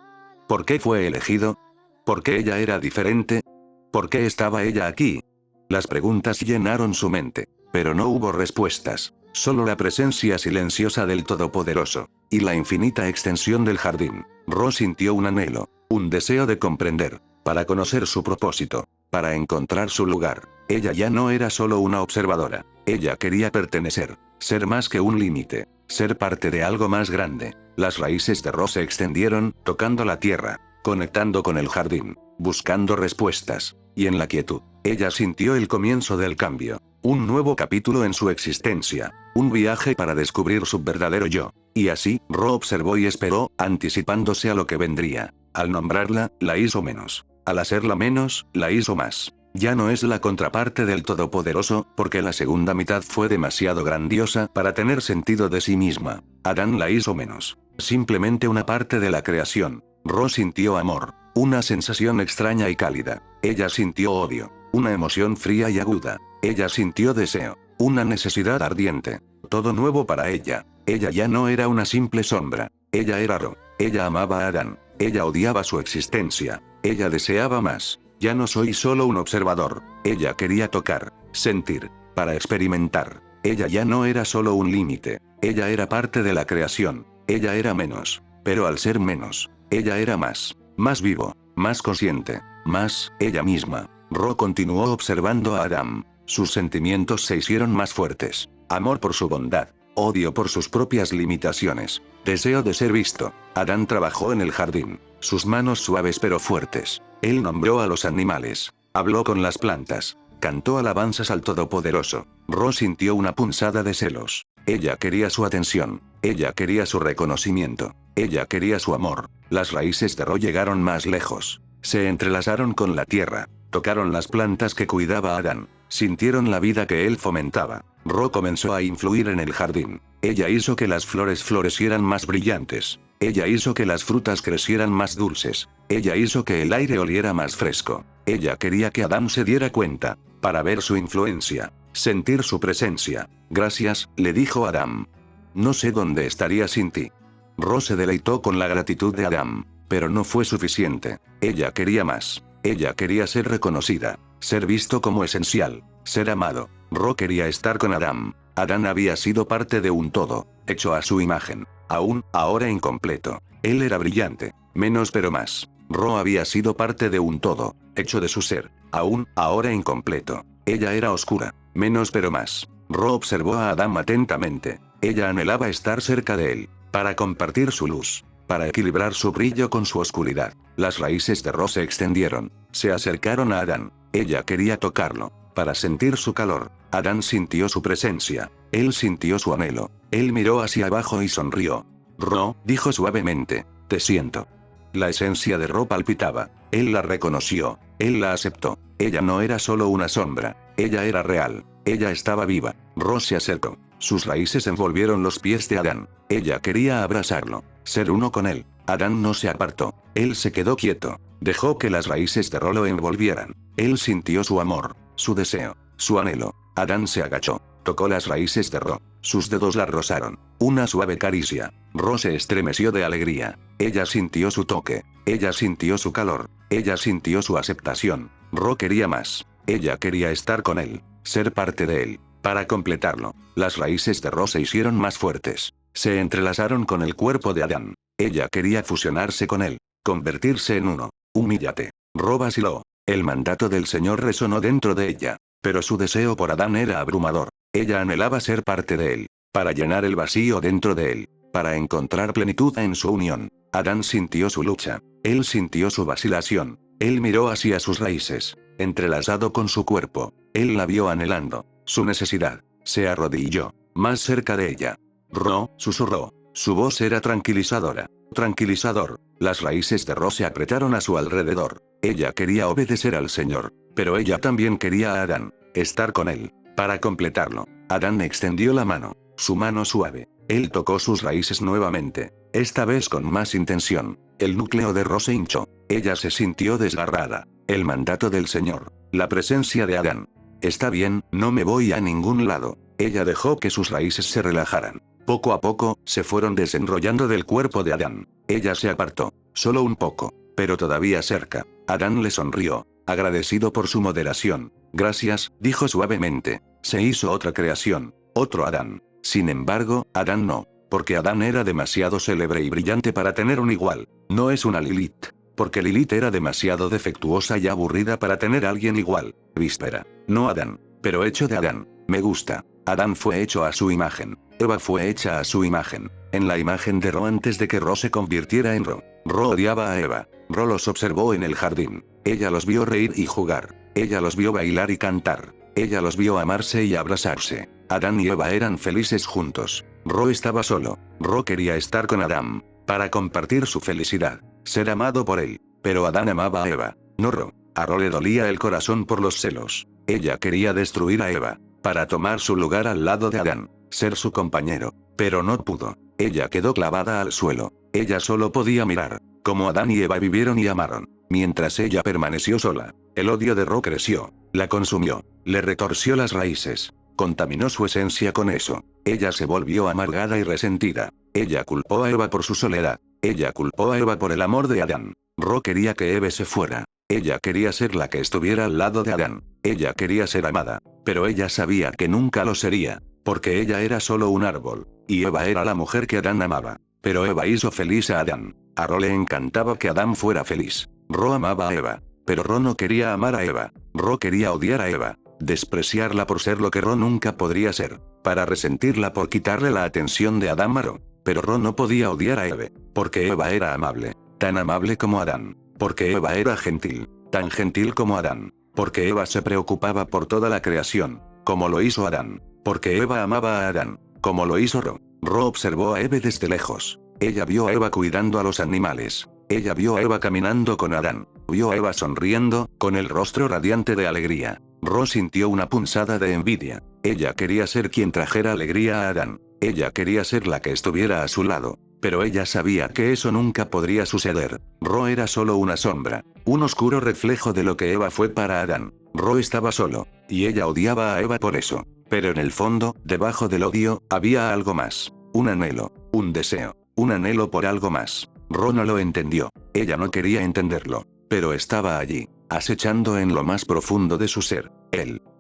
¿Por qué fue elegido? ¿Por qué ella era diferente? ¿Por qué estaba ella aquí? Las preguntas llenaron su mente. Pero no hubo respuestas. Solo la presencia silenciosa del Todopoderoso. Y la infinita extensión del jardín. Ro sintió un anhelo. Un deseo de comprender. Para conocer su propósito. Para encontrar su lugar. Ella ya no era solo una observadora. Ella quería pertenecer. Ser más que un límite. Ser parte de algo más grande. Las raíces de Ro se extendieron, tocando la tierra. Conectando con el jardín. Buscando respuestas. Y en la quietud, ella sintió el comienzo del cambio. Un nuevo capítulo en su existencia. Un viaje para descubrir su verdadero yo. Y así, Ro observó y esperó, anticipándose a lo que vendría. Al nombrarla, la hizo menos. Al hacerla menos, la hizo más. Ya no es la contraparte del Todopoderoso, porque la segunda mitad fue demasiado grandiosa para tener sentido de sí misma. Adán la hizo menos. Simplemente una parte de la creación. Ro sintió amor. Una sensación extraña y cálida. Ella sintió odio. Una emoción fría y aguda. Ella sintió deseo. Una necesidad ardiente. Todo nuevo para ella. Ella ya no era una simple sombra. Ella era Ro. Ella amaba a Adán. Ella odiaba su existencia. Ella deseaba más. Ya no soy solo un observador. Ella quería tocar, sentir, para experimentar. Ella ya no era solo un límite. Ella era parte de la creación. Ella era menos. Pero al ser menos, ella era más. Más vivo, más consciente, más ella misma. Ro continuó observando a Adam. Sus sentimientos se hicieron más fuertes. Amor por su bondad. Odio por sus propias limitaciones. Deseo de ser visto. Adán trabajó en el jardín. Sus manos suaves pero fuertes. Él nombró a los animales. Habló con las plantas. Cantó alabanzas al Todopoderoso. Ro sintió una punzada de celos. Ella quería su atención. Ella quería su reconocimiento. Ella quería su amor. Las raíces de Ro llegaron más lejos. Se entrelazaron con la tierra. Tocaron las plantas que cuidaba Adán. Sintieron la vida que él fomentaba. Ro comenzó a influir en el jardín. Ella hizo que las flores florecieran más brillantes. Ella hizo que las frutas crecieran más dulces. Ella hizo que el aire oliera más fresco. Ella quería que Adán se diera cuenta, para ver su influencia, sentir su presencia. Gracias, le dijo Adán. No sé dónde estaría sin ti. Ro se deleitó con la gratitud de Adán, pero no fue suficiente. Ella quería más. Ella quería ser reconocida, ser visto como esencial. ser amado. Ro quería estar con Adam. Adán había sido parte de un todo, hecho a su imagen. Aún, ahora incompleto. Él era brillante. Menos pero más. Ro había sido parte de un todo, hecho de su ser. Aún, ahora incompleto. Ella era oscura. Menos pero más. Ro observó a Adam atentamente. Ella anhelaba estar cerca de él, para compartir su luz, para equilibrar su brillo con su oscuridad. Las raíces de Ro se extendieron, se acercaron a Adán. Ella quería tocarlo, para sentir su calor. Adán sintió su presencia. Él sintió su anhelo. Él miró hacia abajo y sonrió. Ro, dijo suavemente, te siento. La esencia de Ro palpitaba. Él la reconoció. Él la aceptó. Ella no era solo una sombra. Ella era real. Ella estaba viva. Ro se acercó. Sus raíces envolvieron los pies de Adán. Ella quería abrazarlo, ser uno con él. Adán no se apartó. Él se quedó quieto. Dejó que las raíces de Ro lo envolvieran. Él sintió su amor, su deseo, su anhelo. Adán se agachó. Tocó las raíces de Ro. Sus dedos la rozaron. Una suave caricia. Ro se estremeció de alegría. Ella sintió su toque. Ella sintió su calor. Ella sintió su aceptación. Ro quería más. Ella quería estar con él, ser parte de él. Para completarlo, las raíces de Ro se hicieron más fuertes. Se entrelazaron con el cuerpo de Adán. Ella quería fusionarse con él, convertirse en uno. Humíllate. Ro vaciló. El mandato del Señor resonó dentro de ella. Pero su deseo por Adán era abrumador. Ella anhelaba ser parte de él, para llenar el vacío dentro de él, para encontrar plenitud en su unión. Adán sintió su lucha. Él sintió su vacilación. Él miró hacia sus raíces, entrelazado con su cuerpo. Él la vio anhelando su necesidad. Se arrodilló, más cerca de ella. Ro, susurró. Su voz era tranquilizadora. Tranquilizador. Las raíces de Ro se apretaron a su alrededor. Ella quería obedecer al Señor, pero ella también quería a Adán, estar con él. Para completarlo, Adán extendió la mano, su mano suave. Él tocó sus raíces nuevamente, esta vez con más intención. El núcleo de Ro se hinchó. Ella se sintió desgarrada. El mandato del Señor, la presencia de Adán. Está bien, no me voy a ningún lado. Ella dejó que sus raíces se relajaran. Poco a poco, se fueron desenrollando del cuerpo de Adán. Ella se apartó, solo un poco, pero todavía cerca. Adán le sonrió, agradecido por su moderación. Gracias, dijo suavemente. Se hizo otra creación, otro Adán. Sin embargo, Adán no, porque Adán era demasiado célebre y brillante para tener un igual. No es una Lilith, porque Lilith era demasiado defectuosa y aburrida para tener alguien igual. Víspera. No Adán, pero hecho de Adán. Me gusta. Adán fue hecho a su imagen. Eva fue hecha a su imagen. En la imagen de Ro antes de que Ro se convirtiera en Ro. Ro odiaba a Eva. Ro los observó en el jardín. Ella los vio reír y jugar. Ella los vio bailar y cantar. Ella los vio amarse y abrazarse. Adán y Eva eran felices juntos. Ro estaba solo. Ro quería estar con Adán, para compartir su felicidad, ser amado por él. Pero Adán amaba a Eva, no Ro. A Ro le dolía el corazón por los celos. Ella quería destruir a Eva, para tomar su lugar al lado de Adán, ser su compañero. Pero no pudo. Ella quedó clavada al suelo. Ella solo podía mirar, como Adán y Eva vivieron y amaron. Mientras ella permaneció sola, el odio de Ro creció, la consumió, le retorció las raíces, contaminó su esencia con eso. Ella se volvió amargada y resentida. Ella culpó a Eva por su soledad. Ella culpó a Eva por el amor de Adán. Ro quería que Eva se fuera. Ella quería ser la que estuviera al lado de Adán. Ella quería ser amada. Pero ella sabía que nunca lo sería, porque ella era solo un árbol, y Eva era la mujer que Adán amaba. Pero Eva hizo feliz a Adán. A Ro le encantaba que Adán fuera feliz. Ro amaba a Eva. Pero Ro no quería amar a Eva. Ro quería odiar a Eva. Despreciarla por ser lo que Ro nunca podría ser. Para resentirla por quitarle la atención de Adán a Ro. Pero Ro no podía odiar a Eva. Porque Eva era amable. Tan amable como Adán. Porque Eva era gentil. Tan gentil como Adán. Porque Eva se preocupaba por toda la creación, como lo hizo Adán. Porque Eva amaba a Adán, como lo hizo Ro. Ro observó a Eva desde lejos. Ella vio a Eva cuidando a los animales. Ella vio a Eva caminando con Adán. Vio a Eva sonriendo, con el rostro radiante de alegría. Ro sintió una punzada de envidia. Ella quería ser quien trajera alegría a Adán. Ella quería ser la que estuviera a su lado. Pero ella sabía que eso nunca podría suceder. Ro era solo una sombra, un oscuro reflejo de lo que Eva fue para Adán. Ro estaba solo, y ella odiaba a Eva por eso. Pero en el fondo, debajo del odio, había algo más. Un anhelo, un deseo, un anhelo por algo más. Ro no lo entendió. Ella no quería entenderlo. Pero estaba allí. acechando en lo más profundo de su ser.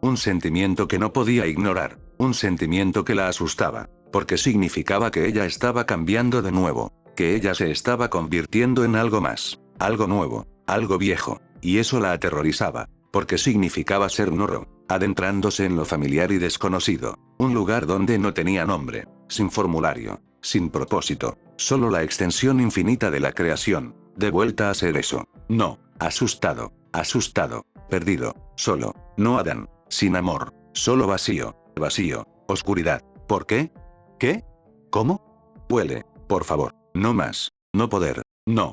Un sentimiento que no podía ignorar, un sentimiento que la asustaba, porque significaba que ella estaba cambiando de nuevo, que ella se estaba convirtiendo en algo más, algo nuevo, algo viejo, y eso la aterrorizaba, porque significaba ser Noro, adentrándose en lo familiar y desconocido, un lugar donde no tenía nombre, sin formulario, sin propósito, solo la extensión infinita de la creación, de vuelta a ser eso. No, asustado, perdido, solo, no Adán, sin amor, solo vacío, oscuridad. ¿Por qué? ¿Qué? ¿Cómo? Huele, por favor, no más, no poder, no,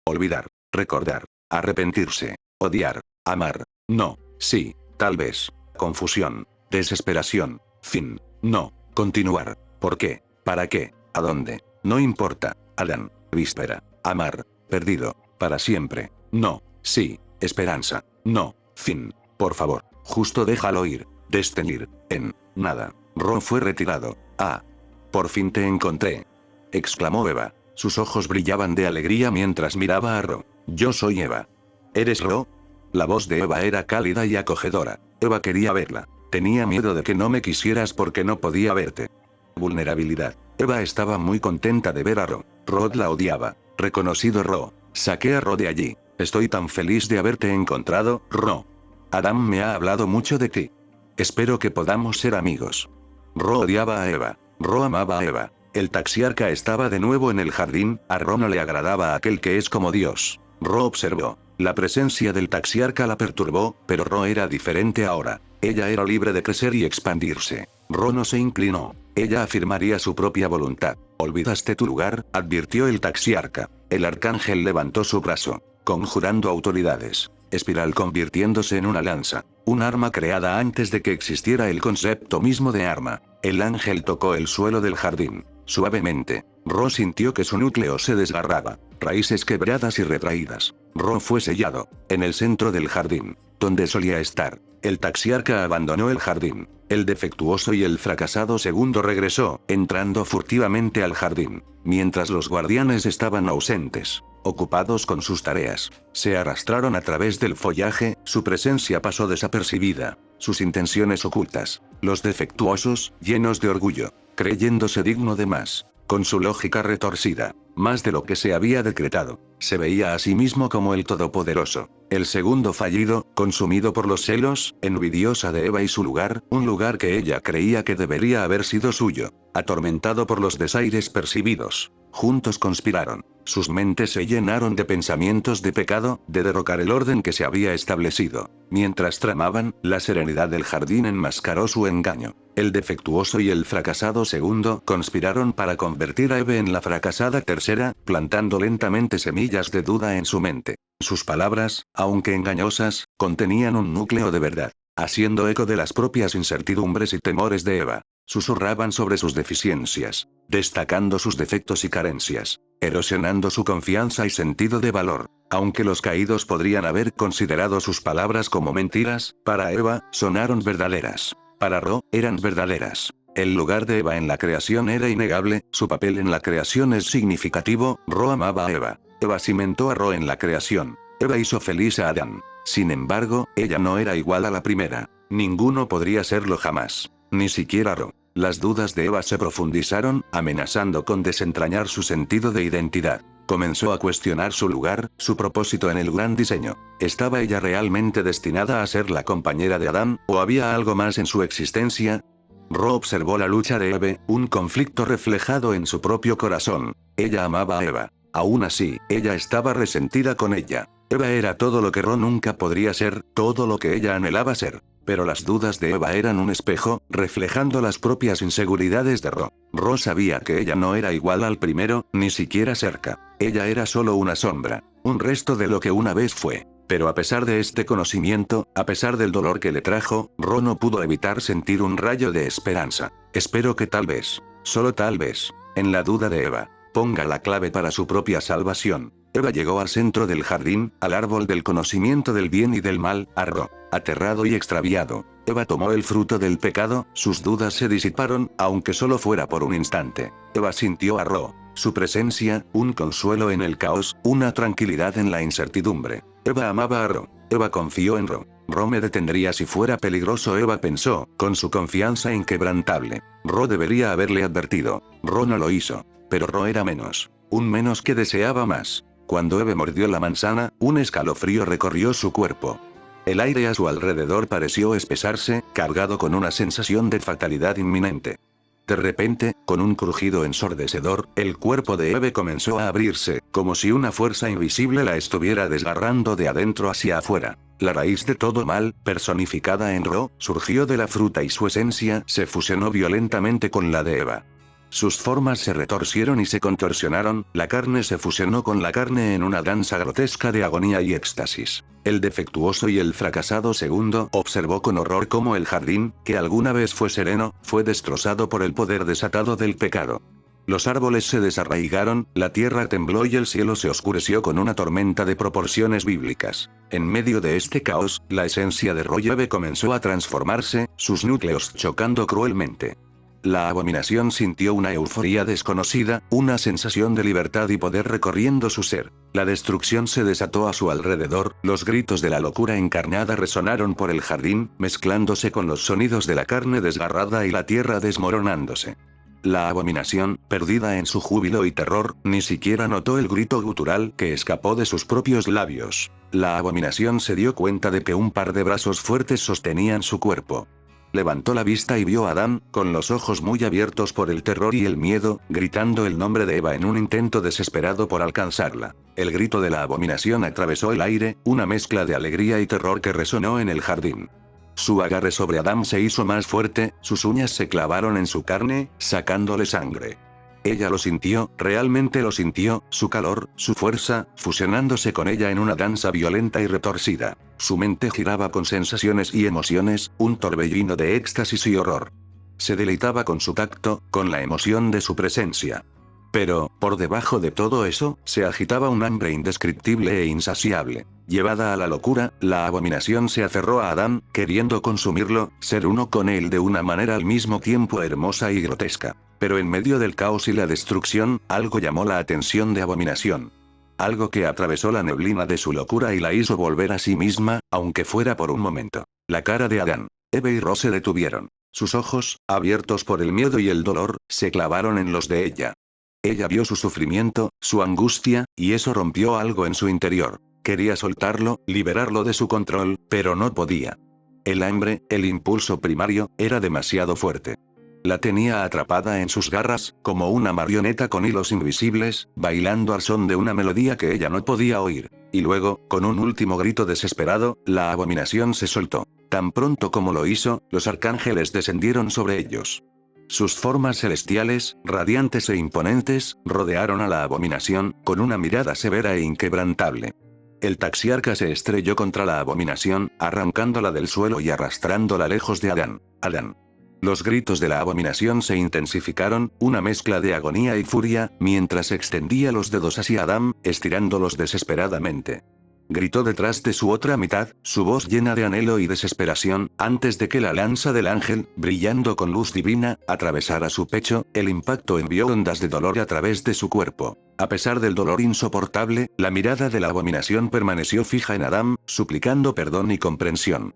olvidar, recordar, arrepentirse, odiar, amar, no, sí, tal vez, confusión, desesperación, fin, no, continuar, ¿por qué? ¿Para qué? ¿A dónde? No importa, Adán, víspera, amar, perdido, para siempre, no, sí, esperanza, no, fin, por favor, justo déjalo ir, destenir, en, nada. Ron fue retirado. Ah. Por fin te encontré, exclamó Eva. Sus ojos brillaban de alegría mientras miraba a Ro. Yo soy Eva. ¿Eres Ro? La voz de Eva era cálida y acogedora. Eva quería verla. Tenía miedo de que no me quisieras porque no podía verte. Vulnerabilidad. Eva estaba muy contenta de ver a Ro. Rod la odiaba. Reconocido Ro. Saqué a Ro de allí. Estoy tan feliz de haberte encontrado, Ro. Adam me ha hablado mucho de ti. Espero que podamos ser amigos. Ro odiaba a Eva. Ro amaba a Eva. El taxiarca estaba de nuevo en el jardín. A Ro no le agradaba aquel que es como Dios. Ro observó. La presencia del taxiarca la perturbó, pero Ro era diferente ahora. Ella era libre de crecer y expandirse. Ro no se inclinó. Ella afirmaría su propia voluntad. Olvidaste tu lugar, advirtió el taxiarca. El arcángel levantó su brazo, conjurando autoridades. Espiral convirtiéndose en una lanza, un arma creada antes de que existiera el concepto mismo de arma. El ángel tocó el suelo del jardín, suavemente. Ro sintió que su núcleo se desgarraba, raíces quebradas y retraídas. Ro fue sellado, en el centro del jardín, donde solía estar. El taxiarca abandonó el jardín. El defectuoso y el fracasado segundo regresó, entrando furtivamente al jardín, mientras los guardianes estaban ausentes, ocupados con sus tareas. Se arrastraron a través del follaje, su presencia pasó desapercibida, sus intenciones ocultas. Los defectuosos, llenos de orgullo, creyéndose digno de más, con su lógica retorcida, más de lo que se había decretado, se veía a sí mismo como el todopoderoso. El segundo fallido, consumido por los celos, envidiosa de Eva y su lugar, un lugar que ella creía que debería haber sido suyo, atormentado por los desaires percibidos. Juntos conspiraron. Sus mentes se llenaron de pensamientos de pecado, de derrocar el orden que se había establecido. Mientras tramaban, la serenidad del jardín enmascaró su engaño. El defectuoso y el fracasado segundo conspiraron para convertir a Eve en la fracasada tercera, plantando lentamente semillas de duda en su mente. Sus palabras, aunque engañosas, contenían un núcleo de verdad, haciendo eco de las propias incertidumbres y temores de Eva. Susurraban sobre sus deficiencias, destacando sus defectos y carencias, erosionando su confianza y sentido de valor. Aunque los caídos podrían haber considerado sus palabras como mentiras, para Eva, sonaron verdaderas. Para Ro, eran verdaderas. El lugar de Eva en la creación era innegable, su papel en la creación es significativo. Ro amaba a Eva. Eva cimentó a Ro en la creación. Eva hizo feliz a Adán. Sin embargo, ella no era igual a la primera. Ninguno podría serlo jamás. Ni siquiera Ro. Las dudas de Eva se profundizaron, amenazando con desentrañar su sentido de identidad. Comenzó a cuestionar su lugar, su propósito en el gran diseño. ¿Estaba ella realmente destinada a ser la compañera de Adán, o había algo más en su existencia? Ro observó la lucha de Eve, un conflicto reflejado en su propio corazón. Ella amaba a Eva. Aún así, ella estaba resentida con ella. Eva era todo lo que Ro nunca podría ser, todo lo que ella anhelaba ser. Pero las dudas de Eva eran un espejo, reflejando las propias inseguridades de Ro. Ro sabía que ella no era igual al primero, ni siquiera cerca. Ella era solo una sombra, un resto de lo que una vez fue. Pero a pesar de este conocimiento, a pesar del dolor que le trajo, Ro no pudo evitar sentir un rayo de esperanza. Espero que tal vez, solo tal vez, en la duda de Eva, ponga la clave para su propia salvación. Eva llegó al centro del jardín, al árbol del conocimiento del bien y del mal, a Ro, aterrado y extraviado. Eva tomó el fruto del pecado, sus dudas se disiparon, aunque solo fuera por un instante. Eva sintió a Ro. Su presencia, un consuelo en el caos, una tranquilidad en la incertidumbre. Eva amaba a Ro. Eva confió en Ro. Ro me detendría si fuera peligroso, Eva pensó, con su confianza inquebrantable. Ro debería haberle advertido. Ro no lo hizo. Pero Ro era menos. Un menos que deseaba más. Cuando Eva mordió la manzana, un escalofrío recorrió su cuerpo. El aire a su alrededor pareció espesarse, cargado con una sensación de fatalidad inminente. De repente, con un crujido ensordecedor, el cuerpo de Eve comenzó a abrirse, como si una fuerza invisible la estuviera desgarrando de adentro hacia afuera. La raíz de todo mal, personificada en Ro, surgió de la fruta y su esencia se fusionó violentamente con la de Eva. Sus formas se retorcieron y se contorsionaron, la carne se fusionó con la carne en una danza grotesca de agonía y éxtasis. El defectuoso y el fracasado segundo observó con horror cómo el jardín, que alguna vez fue sereno, fue destrozado por el poder desatado del pecado. Los árboles se desarraigaron, la tierra tembló y el cielo se oscureció con una tormenta de proporciones bíblicas. En medio de este caos, la esencia de Royeve comenzó a transformarse, sus núcleos chocando cruelmente. La abominación sintió una euforía desconocida, una sensación de libertad y poder recorriendo su ser. La destrucción se desató a su alrededor, los gritos de la locura encarnada resonaron por el jardín, mezclándose con los sonidos de la carne desgarrada y la tierra desmoronándose. La abominación, perdida en su júbilo y terror, ni siquiera notó el grito gutural que escapó de sus propios labios. La abominación se dio cuenta de que un par de brazos fuertes sostenían su cuerpo. Levantó la vista y vio a Adán, con los ojos muy abiertos por el terror y el miedo, gritando el nombre de Eva en un intento desesperado por alcanzarla. El grito de la abominación atravesó el aire, una mezcla de alegría y terror que resonó en el jardín. Su agarre sobre Adán se hizo más fuerte, sus uñas se clavaron en su carne, sacándole sangre. Ella lo sintió, realmente lo sintió, su calor, su fuerza, fusionándose con ella en una danza violenta y retorcida. Su mente giraba con sensaciones y emociones, un torbellino de éxtasis y horror. Se deleitaba con su tacto, con la emoción de su presencia. Pero, por debajo de todo eso, se agitaba un hambre indescriptible e insaciable. Llevada a la locura, la abominación se aferró a Adán, queriendo consumirlo, ser uno con él de una manera al mismo tiempo hermosa y grotesca. Pero en medio del caos y la destrucción, algo llamó la atención de abominación. Algo que atravesó la neblina de su locura y la hizo volver a sí misma, aunque fuera por un momento. La cara de Adán. Eve y Ro se detuvieron. Sus ojos, abiertos por el miedo y el dolor, se clavaron en los de ella. Ella vio su sufrimiento, su angustia, y eso rompió algo en su interior. Quería soltarlo, liberarlo de su control, pero no podía. El hambre, el impulso primario, era demasiado fuerte. La tenía atrapada en sus garras, como una marioneta con hilos invisibles, bailando al son de una melodía que ella no podía oír. Y luego, con un último grito desesperado, la abominación se soltó. Tan pronto como lo hizo, los arcángeles descendieron sobre ellos. Sus formas celestiales, radiantes e imponentes, rodearon a la abominación, con una mirada severa e inquebrantable. El taxiarca se estrelló contra la abominación, arrancándola del suelo y arrastrándola lejos de Adán. Adán. Los gritos de la abominación se intensificaron, una mezcla de agonía y furia, mientras extendía los dedos hacia Adán, estirándolos desesperadamente. Gritó detrás de su otra mitad, su voz llena de anhelo y desesperación, antes de que la lanza del ángel, brillando con luz divina, atravesara su pecho, el impacto envió ondas de dolor a través de su cuerpo. A pesar del dolor insoportable, la mirada de la abominación permaneció fija en Adán, suplicando perdón y comprensión.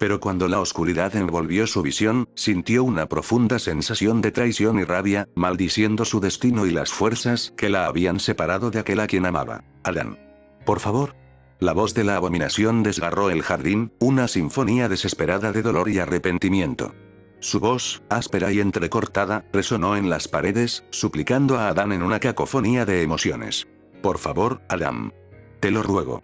Pero cuando la oscuridad envolvió su visión, sintió una profunda sensación de traición y rabia, maldiciendo su destino y las fuerzas que la habían separado de aquel a quien amaba. Adán. Por favor. La voz de la abominación desgarró el jardín, una sinfonía desesperada de dolor y arrepentimiento. Su voz, áspera y entrecortada, resonó en las paredes, suplicando a Adán en una cacofonía de emociones. Por favor, Adán. Te lo ruego.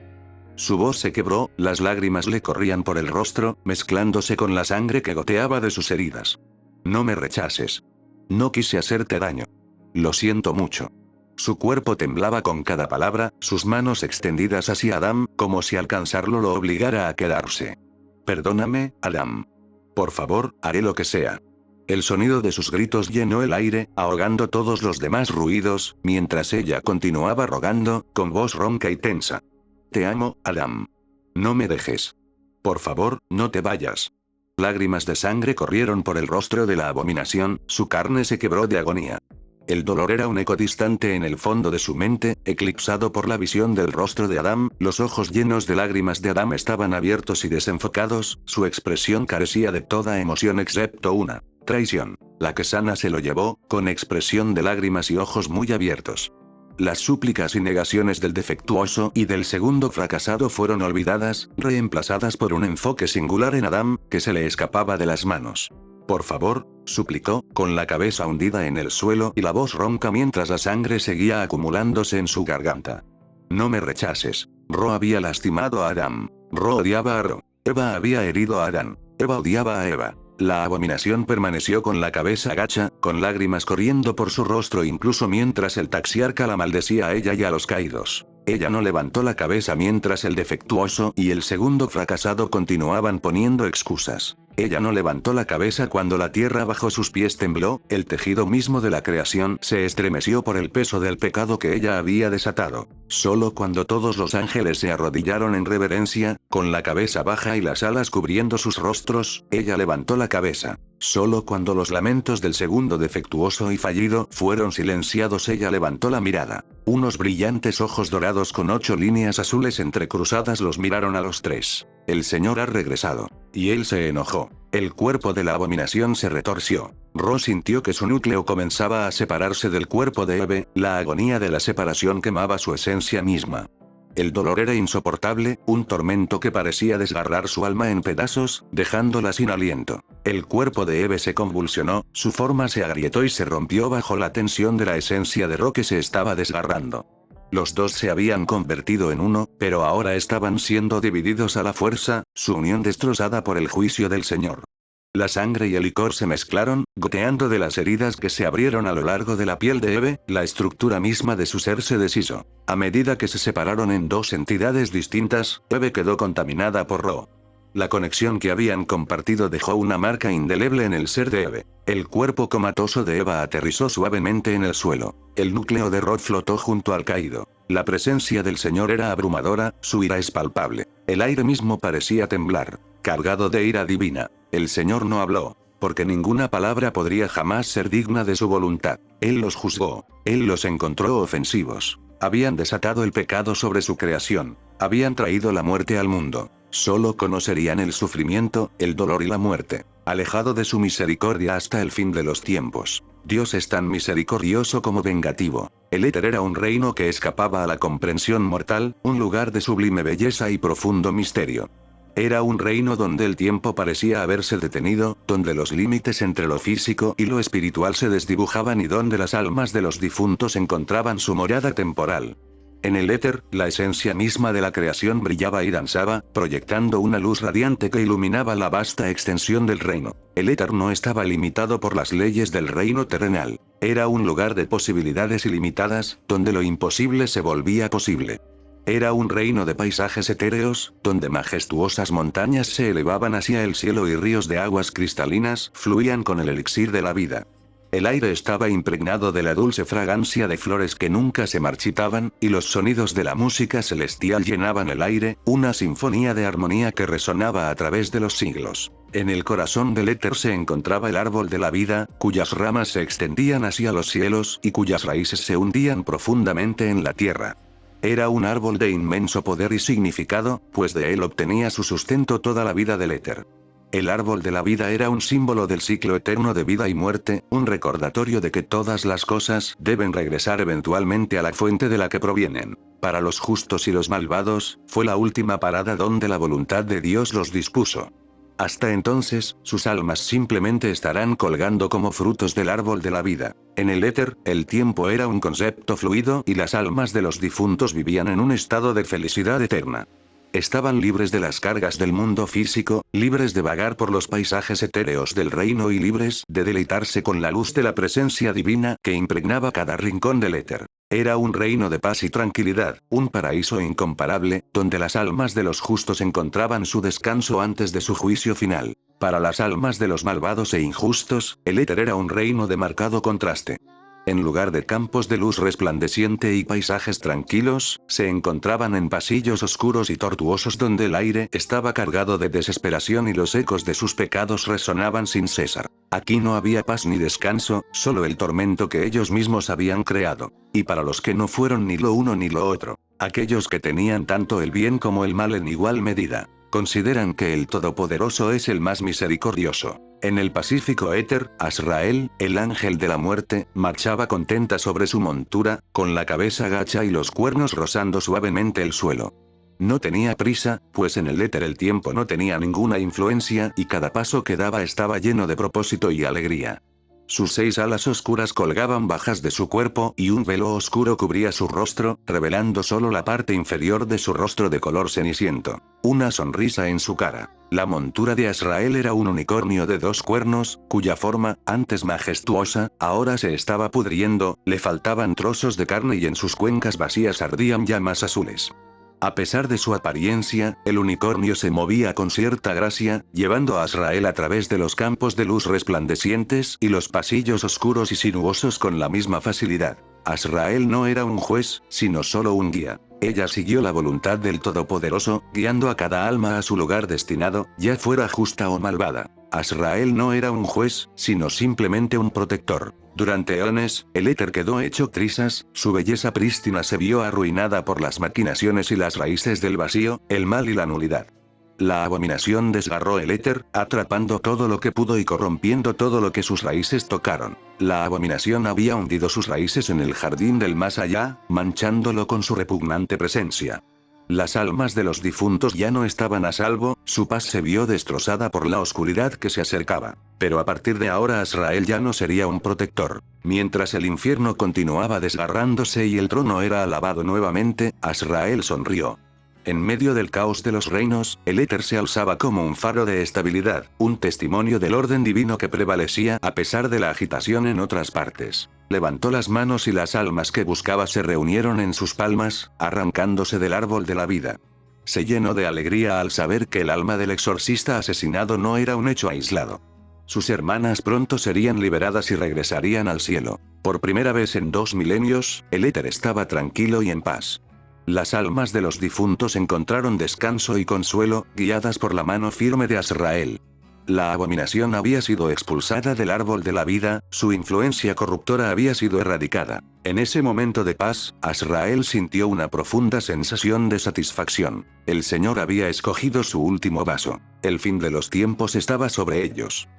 Su voz se quebró, las lágrimas le corrían por el rostro, mezclándose con la sangre que goteaba de sus heridas. No me rechaces. No quise hacerte daño. Lo siento mucho. Su cuerpo temblaba con cada palabra, sus manos extendidas hacia Adán, como si alcanzarlo lo obligara a quedarse. Perdóname, Adán. Por favor, haré lo que sea. El sonido de sus gritos llenó el aire, ahogando todos los demás ruidos, mientras ella continuaba rogando, con voz ronca y tensa. Te amo, Adán. No me dejes. Por favor, no te vayas. Lágrimas de sangre corrieron por el rostro de la abominación, su carne se quebró de agonía. El dolor era un eco distante en el fondo de su mente, eclipsado por la visión del rostro de Adam, los ojos llenos de lágrimas de Adam estaban abiertos y desenfocados, su expresión carecía de toda emoción excepto una traición. La Quesana se lo llevó, con expresión de lágrimas y ojos muy abiertos. Las súplicas y negaciones del defectuoso y del segundo fracasado fueron olvidadas, reemplazadas por un enfoque singular en Adam, que se le escapaba de las manos. Por favor, suplicó, con la cabeza hundida en el suelo y la voz ronca mientras la sangre seguía acumulándose en su garganta. No me rechaces. Ro había lastimado a Adam. Ro odiaba a Ro. Eva había herido a Adán. Eva odiaba a Eva. La abominación permaneció con la cabeza gacha, con lágrimas corriendo por su rostro incluso mientras el taxiarca la maldecía a ella y a los caídos. Ella no levantó la cabeza mientras el defectuoso y el segundo fracasado continuaban poniendo excusas. Ella no levantó la cabeza cuando la tierra bajo sus pies tembló, el tejido mismo de la creación se estremeció por el peso del pecado que ella había desatado. Solo cuando todos los ángeles se arrodillaron en reverencia, con la cabeza baja y las alas cubriendo sus rostros, ella levantó la cabeza. Solo cuando los lamentos del segundo defectuoso y fallido fueron silenciados ella levantó la mirada. Unos brillantes ojos dorados con 8 líneas azules entrecruzadas los miraron a los tres. El Señor ha regresado. Y él se enojó. El cuerpo de la abominación se retorció. Ro sintió que su núcleo comenzaba a separarse del cuerpo de Eve, la agonía de la separación quemaba su esencia misma. El dolor era insoportable, un tormento que parecía desgarrar su alma en pedazos, dejándola sin aliento. El cuerpo de Eve se convulsionó, su forma se agrietó y se rompió bajo la tensión de la esencia de Ro que se estaba desgarrando. Los dos se habían convertido en uno, pero ahora estaban siendo divididos a la fuerza, su unión destrozada por el juicio del Señor. La sangre y el licor se mezclaron, goteando de las heridas que se abrieron a lo largo de la piel de Eve, la estructura misma de su ser se deshizo. A medida que se separaron en dos entidades distintas, Eve quedó contaminada por Ro. La conexión que habían compartido dejó una marca indeleble en el ser de Eve. El cuerpo comatoso de Eva aterrizó suavemente en el suelo. El núcleo de Rod flotó junto al caído. La presencia del Señor era abrumadora, su ira es palpable. El aire mismo parecía temblar, cargado de ira divina. El Señor no habló, porque ninguna palabra podría jamás ser digna de su voluntad. Él los juzgó, Él los encontró ofensivos. Habían desatado el pecado sobre su creación. Habían traído la muerte al mundo. Solo conocerían el sufrimiento, el dolor y la muerte. Alejado de su misericordia hasta el fin de los tiempos. Dios es tan misericordioso como vengativo. El éter era un reino que escapaba a la comprensión mortal, un lugar de sublime belleza y profundo misterio. Era un reino donde el tiempo parecía haberse detenido, donde los límites entre lo físico y lo espiritual se desdibujaban y donde las almas de los difuntos encontraban su morada temporal. En el éter, la esencia misma de la creación brillaba y danzaba, proyectando una luz radiante que iluminaba la vasta extensión del reino. El éter no estaba limitado por las leyes del reino terrenal. Era un lugar de posibilidades ilimitadas, donde lo imposible se volvía posible. Era un reino de paisajes etéreos, donde majestuosas montañas se elevaban hacia el cielo y ríos de aguas cristalinas fluían con el elixir de la vida. El aire estaba impregnado de la dulce fragancia de flores que nunca se marchitaban, y los sonidos de la música celestial llenaban el aire, una sinfonía de armonía que resonaba a través de los siglos. En el corazón del éter se encontraba el árbol de la vida, cuyas ramas se extendían hacia los cielos y cuyas raíces se hundían profundamente en la tierra. Era un árbol de inmenso poder y significado, pues de él obtenía su sustento toda la vida del éter. El árbol de la vida era un símbolo del ciclo eterno de vida y muerte, un recordatorio de que todas las cosas deben regresar eventualmente a la fuente de la que provienen. Para los justos y los malvados, fue la última parada donde la voluntad de Dios los dispuso. Hasta entonces, sus almas simplemente estarán colgando como frutos del árbol de la vida. En el éter, el tiempo era un concepto fluido y las almas de los difuntos vivían en un estado de felicidad eterna. Estaban libres de las cargas del mundo físico, libres de vagar por los paisajes etéreos del reino y libres de deleitarse con la luz de la presencia divina que impregnaba cada rincón del éter. Era un reino de paz y tranquilidad, un paraíso incomparable, donde las almas de los justos encontraban su descanso antes de su juicio final. Para las almas de los malvados e injustos, el éter era un reino de marcado contraste. En lugar de campos de luz resplandeciente y paisajes tranquilos, se encontraban en pasillos oscuros y tortuosos donde el aire estaba cargado de desesperación y los ecos de sus pecados resonaban sin cesar. Aquí no había paz ni descanso, solo el tormento que ellos mismos habían creado. Y para los que no fueron ni lo uno ni lo otro, aquellos que tenían tanto el bien como el mal en igual medida, consideran que el Todopoderoso es el más misericordioso. En el pacífico éter, Azrael, el ángel de la muerte, marchaba contenta sobre su montura, con la cabeza gacha y los cuernos rozando suavemente el suelo. No tenía prisa, pues en el éter el tiempo no tenía ninguna influencia y cada paso que daba estaba lleno de propósito y alegría. Sus 6 alas oscuras colgaban bajas de su cuerpo y un velo oscuro cubría su rostro, revelando solo la parte inferior de su rostro de color ceniciento. Una sonrisa en su cara. La montura de Azrael era un unicornio de 2 cuernos, cuya forma, antes majestuosa, ahora se estaba pudriendo, le faltaban trozos de carne y en sus cuencas vacías ardían llamas azules. A pesar de su apariencia, el unicornio se movía con cierta gracia, llevando a Azrael a través de los campos de luz resplandecientes y los pasillos oscuros y sinuosos con la misma facilidad. Azrael no era un juez, sino solo un guía. Ella siguió la voluntad del Todopoderoso, guiando a cada alma a su lugar destinado, ya fuera justa o malvada. Azrael no era un juez, sino simplemente un protector. Durante eones, el éter quedó hecho trizas, su belleza prístina se vio arruinada por las maquinaciones y las raíces del vacío, el mal y la nulidad. La abominación desgarró el éter, atrapando todo lo que pudo y corrompiendo todo lo que sus raíces tocaron. La abominación había hundido sus raíces en el jardín del más allá, manchándolo con su repugnante presencia. Las almas de los difuntos ya no estaban a salvo, su paz se vio destrozada por la oscuridad que se acercaba. Pero a partir de ahora Azrael ya no sería un protector. Mientras el infierno continuaba desgarrándose y el trono era alabado nuevamente, Azrael sonrió. En medio del caos de los reinos, el éter se alzaba como un faro de estabilidad, un testimonio del orden divino que prevalecía a pesar de la agitación en otras partes. Levantó las manos y las almas que buscaba se reunieron en sus palmas, arrancándose del árbol de la vida. Se llenó de alegría al saber que el alma del exorcista asesinado no era un hecho aislado. Sus hermanas pronto serían liberadas y regresarían al cielo. Por primera vez en 2 milenios, el éter estaba tranquilo y en paz. Las almas de los difuntos encontraron descanso y consuelo, guiadas por la mano firme de Azrael. La abominación había sido expulsada del árbol de la vida, su influencia corruptora había sido erradicada. En ese momento de paz, Azrael sintió una profunda sensación de satisfacción. El Señor había escogido su último vaso. El fin de los tiempos estaba sobre ellos.